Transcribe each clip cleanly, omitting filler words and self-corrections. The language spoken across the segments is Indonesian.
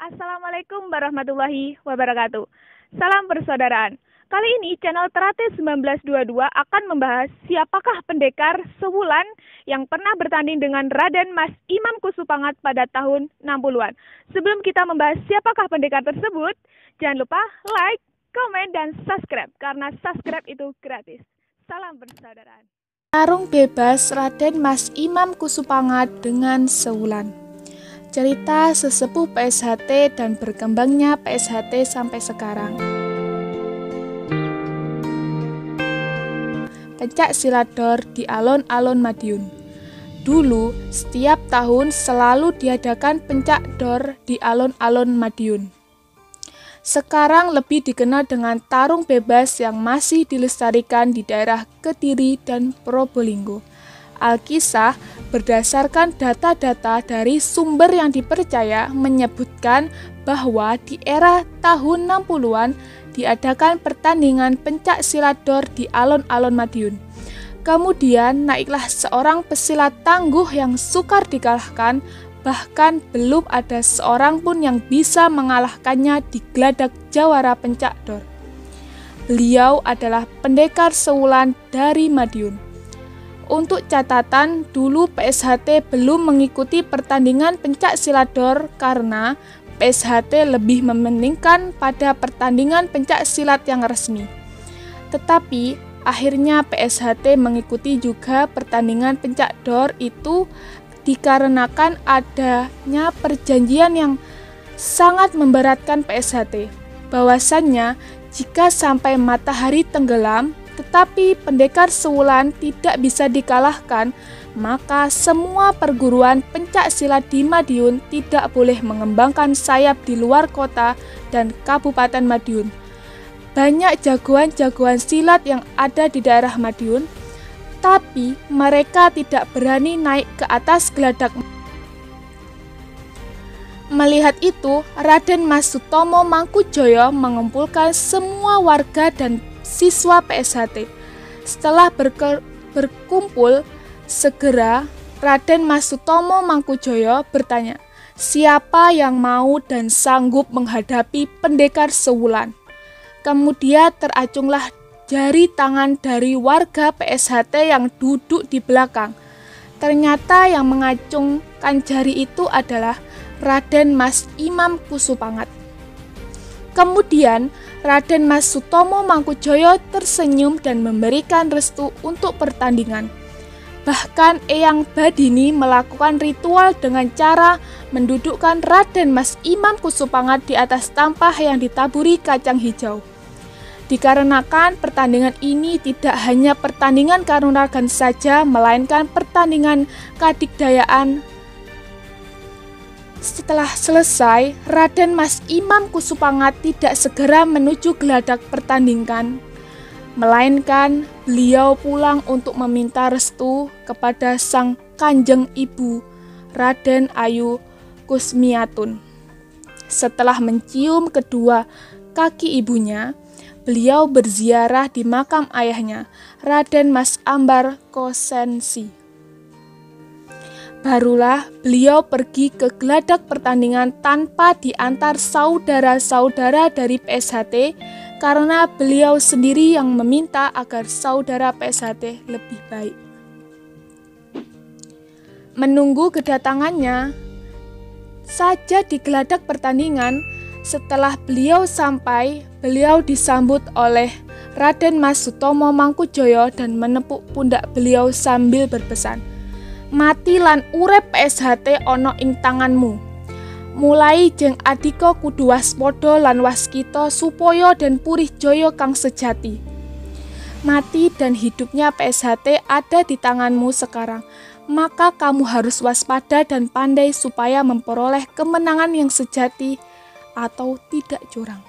Assalamualaikum warahmatullahi wabarakatuh. Salam persaudaraan. Kali ini channel Teratai 1922 akan membahas siapakah pendekar Sewulan yang pernah bertanding dengan Raden Mas Imam Kusupangat pada tahun 60-an. Sebelum kita membahas siapakah pendekar tersebut, jangan lupa like, komen, dan subscribe karena subscribe itu gratis. Salam persaudaraan. Tarung bebas Raden Mas Imam Kusupangat dengan Sewulan. Cerita sesepuh PSHT dan berkembangnya PSHT sampai sekarang. Pencak silat dor di alun-alun Madiun. Dulu, setiap tahun selalu diadakan pencak dor di alun-alun Madiun. Sekarang lebih dikenal dengan tarung bebas yang masih dilestarikan di daerah Kediri dan Probolinggo. Alkisah berdasarkan data-data dari sumber yang dipercaya menyebutkan bahwa di era tahun 60-an diadakan pertandingan pencak silat dor di alun-alun Madiun. Kemudian naiklah seorang pesilat tangguh yang sukar dikalahkan, bahkan belum ada seorang pun yang bisa mengalahkannya di geladak jawara pencak dor. Beliau adalah pendekar Sewulan dari Madiun. Untuk catatan, dulu PSHT belum mengikuti pertandingan pencak silat dor karena PSHT lebih mementingkan pada pertandingan pencak silat yang resmi. Tetapi, akhirnya PSHT mengikuti juga pertandingan pencak dor itu dikarenakan adanya perjanjian yang sangat memberatkan PSHT. Bahwasannya, jika sampai matahari tenggelam, tetapi pendekar Sewulan tidak bisa dikalahkan, maka semua perguruan pencak silat di Madiun tidak boleh mengembangkan sayap di luar kota dan Kabupaten Madiun. Banyak jagoan-jagoan silat yang ada di daerah Madiun, tapi mereka tidak berani naik ke atas geladak. Melihat itu, Raden Mas Sutomo Mangkujoyo mengumpulkan semua warga dan siswa PSHT. Setelah berkumpul, segera Raden Mas Sutomo Mangkujoyo bertanya, siapa yang mau dan sanggup menghadapi pendekar Sewulan? Kemudian teracunglah jari tangan dari warga PSHT yang duduk di belakang. Ternyata yang mengacungkan jari itu adalah Raden Mas Imam Kusupangat. Kemudian Raden Mas Sutomo Mangkujoyo tersenyum dan memberikan restu untuk pertandingan. Bahkan Eyang Badini melakukan ritual dengan cara mendudukkan Raden Mas Imam Kusupangat di atas tampah yang ditaburi kacang hijau. Dikarenakan pertandingan ini tidak hanya pertandingan kanuragan saja, melainkan pertandingan kadigdayaan. Setelah selesai, Raden Mas Imam Kusupangat tidak segera menuju geladak pertandingan, melainkan beliau pulang untuk meminta restu kepada sang kanjeng ibu, Raden Ayu Kusmiatun. Setelah mencium kedua kaki ibunya, beliau berziarah di makam ayahnya, Raden Mas Ambar Kosensi. Barulah beliau pergi ke geladak pertandingan tanpa diantar saudara-saudara dari PSHT karena beliau sendiri yang meminta agar saudara PSHT lebih baik. Menunggu kedatangannya saja di geladak pertandingan, setelah beliau sampai, beliau disambut oleh Raden Mas Sutomo Mangkujoyo dan menepuk pundak beliau sambil berpesan, mati lan urip PSHT ono ing tanganmu. Mulai jeng adika kudu waspada lan waskita supaya dan purih jaya kang sejati. Mati dan hidupnya PSHT ada di tanganmu sekarang. Maka kamu harus waspada dan pandai supaya memperoleh kemenangan yang sejati atau tidak curang.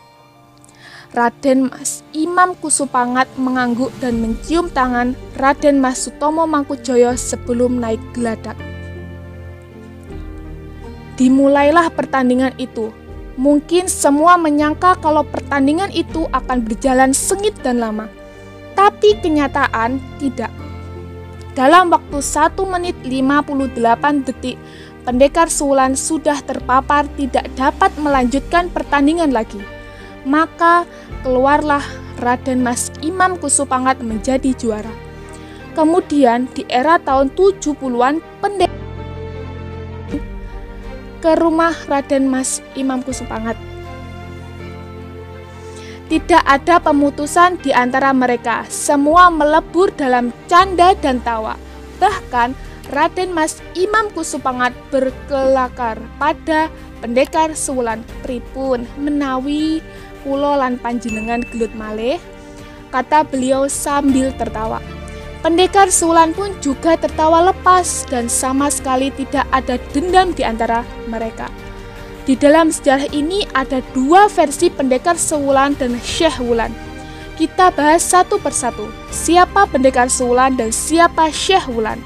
Raden Mas Imam Kusupangat mengangguk dan mencium tangan Raden Mas Sutomo Mangkujoyo sebelum naik geladak. Dimulailah pertandingan itu. Mungkin semua menyangka kalau pertandingan itu akan berjalan sengit dan lama. Tapi kenyataan tidak. Dalam waktu 1 menit 58 detik, pendekar Sewulan sudah terpapar tidak dapat melanjutkan pertandingan lagi. Maka keluarlah Raden Mas Imam Kusupangat menjadi juara. Kemudian di era tahun 70-an pendekar ke rumah Raden Mas Imam Kusupangat. Tidak ada pemutusan di antara mereka, semua melebur dalam canda dan tawa. Bahkan Raden Mas Imam Kusupangat berkelakar pada pendekar Sewulan. "Pripun menawi kula lan panjenengan gelut malih?" kata beliau sambil tertawa. Pendekar Sewulan pun juga tertawa lepas dan sama sekali tidak ada dendam di antara mereka. Di dalam sejarah ini ada dua versi pendekar Sewulan dan Syekh Wulan. Kita bahas satu persatu, siapa pendekar Sewulan dan siapa Syekh Wulan.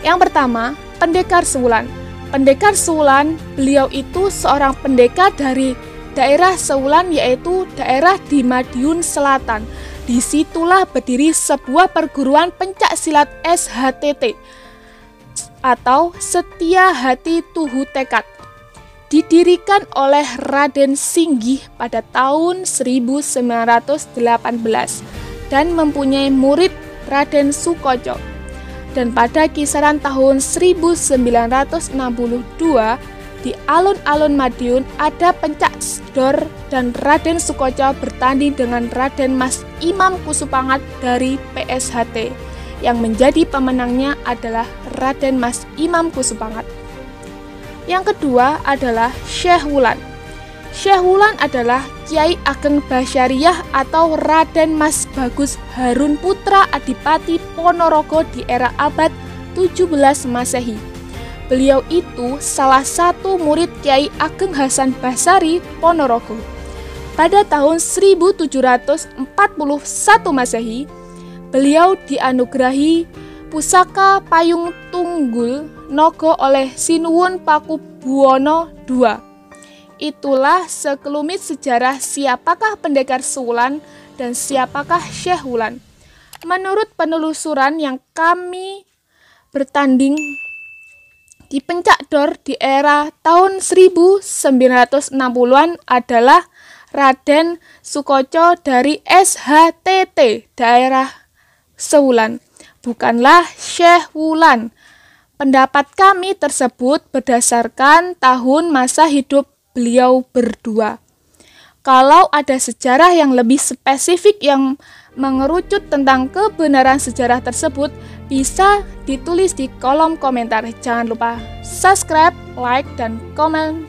Yang pertama, pendekar Sewulan. Pendekar Sewulan, beliau itu seorang pendekar dari daerah Sewulan, yaitu daerah di Madiun Selatan. Disitulah berdiri sebuah perguruan pencak silat SHTT atau Setia Hati Tuhu Tekad. Didirikan oleh Raden Singgih pada tahun 1918 dan mempunyai murid Raden Sukoco. Dan pada kisaran tahun 1962 di alun-alun Madiun ada pencak dor dan Raden Sukoco bertanding dengan Raden Mas Imam Kusupangat dari PSHT. Yang menjadi pemenangnya adalah Raden Mas Imam Kusupangat. Yang kedua adalah Syekh Wulan. Syekh Wulan adalah Kiai Ageng Basyariah atau Raden Mas Bagus Harun Putra Adipati Ponorogo di era abad 17 Masehi. Beliau itu salah satu murid Kiai Ageng Hasan Basari Ponorogo. Pada tahun 1741 Masehi, beliau dianugerahi pusaka payung tunggul nogo oleh Sinuwun Pakubuwono II. Itulah sekelumit sejarah siapakah pendekar Sewulan dan siapakah Syekh Wulan. Menurut penelusuran yang kami bertanding di pencak dor di era tahun 1960-an adalah Raden Sukoco dari SHTT daerah Sewulan, bukanlah Syekh Wulan. Pendapat kami tersebut berdasarkan tahun masa hidup beliau berdua. Kalau ada sejarah yang lebih spesifik yang mengerucut tentang kebenaran sejarah tersebut, bisa ditulis di kolom komentar. Jangan lupa subscribe, like, dan komen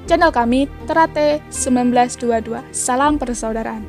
channel kami Terate 1922. Salam persaudaraan.